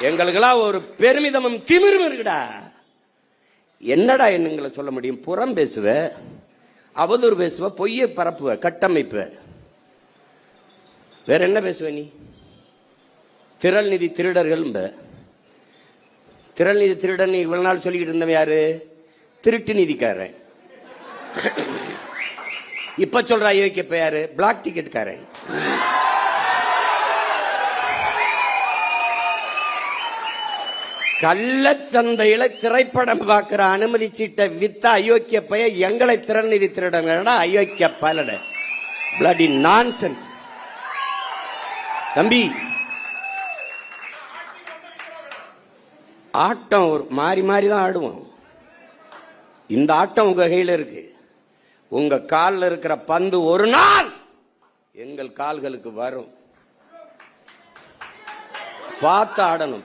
எங்களுக்கெல்லாம் ஒரு பெருமிதமும் திமிரும் இருக்குடா. என்னடா என்னங்களை சொல்ல முடியும்? புறம் பேசுவ, அவதூறு பேசுவ, பொய்யை பரப்புவ, கட்டமைப்ப, வேற என்ன பேசுவ நீ? திரள் நிதி திருடர்கள். திரள் நிதி திருடன் இவ்வளவு நாள் சொல்லிக்கிட்டு இருந்தவன் யாரு? திருட்டு நிதிக்காரன். இப்ப சொல்ற ஐயோக்கியப்ப யாரு? பிளாக் டிக்கெட்காரன். கள்ளச்சந்தையில திரைப்படம் பார்க்கிற அனுமதி சீட்டை வித்த அயோக்கிய பைய எங்களை திறன் நிதி திருடங்கடா. அயோக்கிய பலட பிளடி நான்சென்ஸ். தம்பி, ஆட்டம் ஒரு மாறி மாறி தான் ஆடுவோம். இந்த ஆட்டம் உங்க கையில இருக்கு. உங்க காலில் இருக்கிற பந்து ஒரு நாள் எங்கள் கால்களுக்கு வரும். பார்த்து ஆடணும்.